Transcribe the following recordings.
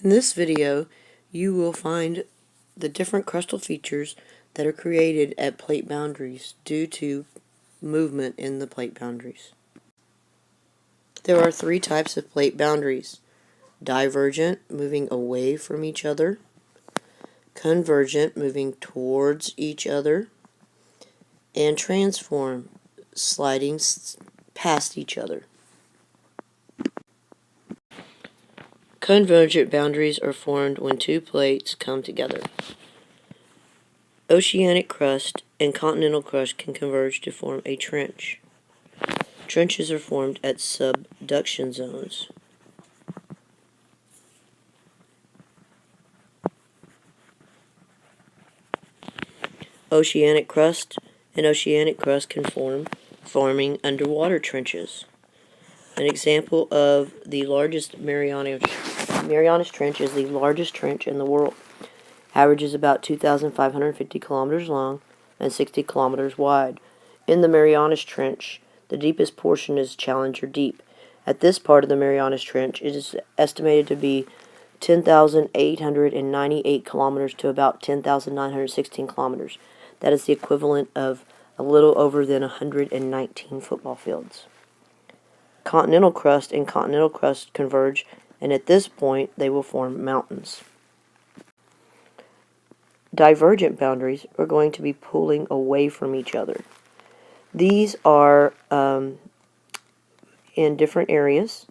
In this video, you will find the different crustal features that are created at plate boundaries due to movement in the plate boundaries. There are three types of plate boundaries: divergent, moving away from each other; convergent, moving towards each other; and transform, sliding past each other. Convergent boundaries are formed when two plates come together. Oceanic crust and continental crust can converge to form a trench. Trenches are formed at subduction zones. Oceanic crust and oceanic crust can form, forming underwater trenches. An example of the largest Marianas Trench is the largest trench in the world. Averages about 2,550 kilometers long and 60 kilometers wide. In the Marianas Trench, the deepest portion is Challenger Deep. At this part of the Marianas Trench, it is estimated to be 10,898 kilometers to about 10,916 kilometers. That is the equivalent of a little over than 119 football fields. Continental crust and continental crust converge, and at this point they will form mountains. Divergent boundaries are going to be pulling away from each other. These are in different areas.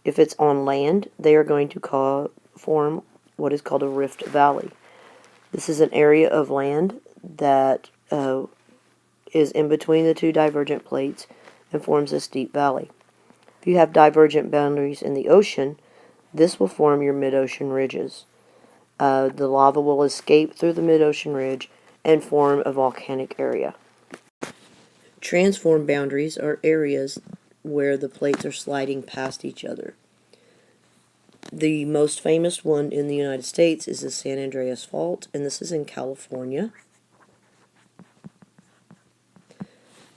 If it's on land, they are going to form what is called a rift valley. This is an area of land that is in between the two divergent plates and forms this deep valley. If you have divergent boundaries in the ocean, this will form your mid-ocean ridges. The lava will escape through the mid-ocean ridge and form a volcanic area. Transform boundaries are areas where the plates are sliding past each other. The most famous one in the United States is the San Andreas Fault, and this is in California.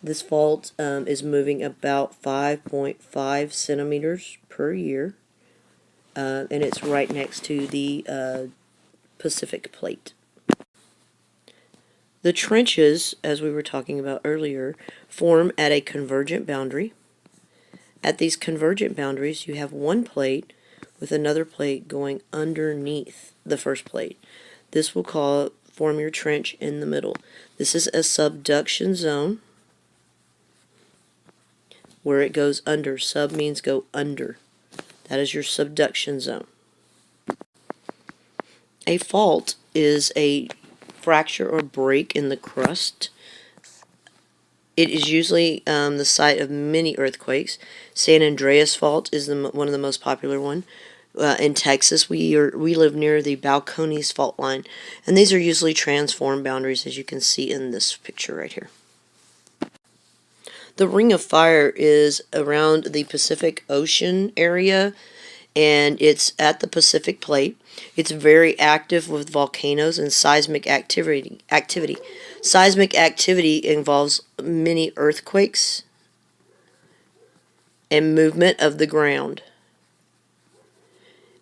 This fault is moving about 5.5 centimeters per year, and it's right next to the Pacific Plate. The trenches, as we were talking about earlier, form at a convergent boundary. At these convergent boundaries, you have one plate with another plate going underneath the first plate. This will form your trench in the middle. This is a subduction zone where it goes under. Sub means go under. That is your subduction zone. A fault is a fracture or break in the crust. It is usually the site of many earthquakes. San Andreas Fault is one of the most popular one. In Texas, we live near the Balcones fault line, and these are usually transform boundaries, as you can see in this picture right here. The Ring of Fire is around the Pacific Ocean area, and it's at the Pacific Plate. It's very active with volcanoes and seismic activity. Seismic activity involves many earthquakes and movement of the ground.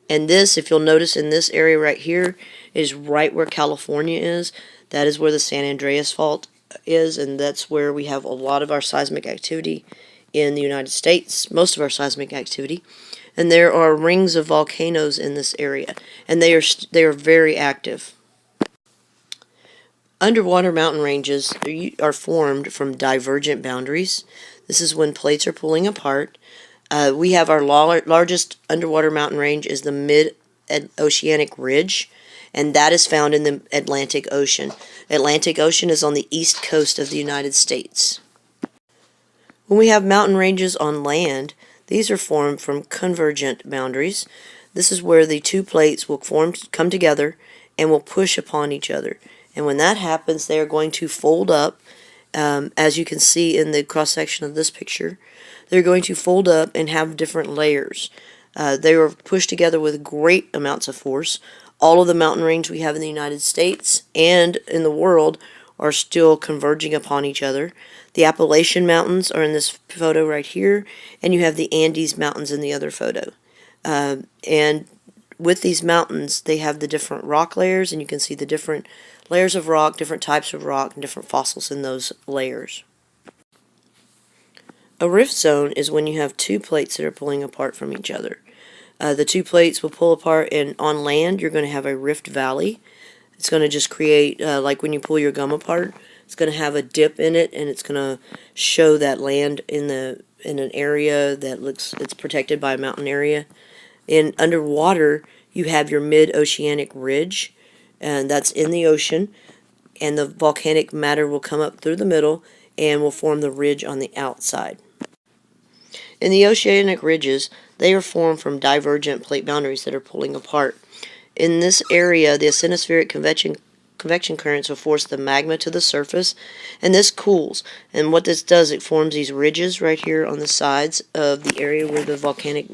And this, if you'll notice in this area right here, is right where California is. That is where the San Andreas Fault is, and that's where we have a lot of our seismic activity in the United States, most of our seismic activity. And there are rings of volcanoes in this area, and they are very active. Underwater mountain ranges are formed from divergent boundaries. This is when plates are pulling apart. We have our largest underwater mountain range is the Mid-Oceanic Ridge, and that is found in the Atlantic Ocean. Atlantic Ocean is on the east coast of the United States. When we have mountain ranges on land, these are formed from convergent boundaries. This is where the two plates will come together and will push upon each other. And when that happens, they are going to fold up, as you can see in the cross-section of this picture. They're going to fold up and have different layers. They are pushed together with great amounts of force. All of the mountain ranges we have in the United States and in the world are still converging upon each other. The Appalachian Mountains are in this photo right here, and you have the Andes Mountains in the other photo. And with these mountains, they have the different rock layers, and you can see the different layers of rock, different types of rock, and different fossils in those layers. A rift zone is when you have two plates that are pulling apart from each other. The two plates will pull apart, and on land you're going to have a rift valley. It's going to just create, like when you pull your gum apart, it's going to have a dip in it, and it's going to show that land in an area that looks, it's protected by a mountain area. And underwater, you have your mid-oceanic ridge, and that's in the ocean, and the volcanic matter will come up through the middle and will form the ridge on the outside. In the oceanic ridges, they are formed from divergent plate boundaries that are pulling apart. In this area, the asthenospheric convection currents will force the magma to the surface, and this cools. And what this does, it forms these ridges right here on the sides of the area where the volcanic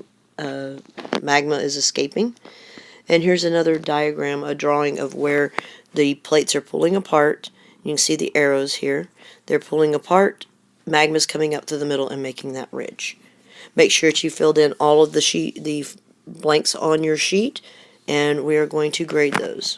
magma is escaping. And here's another diagram, a drawing of where the plates are pulling apart. You can see the arrows here. They're pulling apart, magma's coming up through the middle and making that ridge. Make sure that you filled in all of the blanks on your sheet, and we are going to grade those.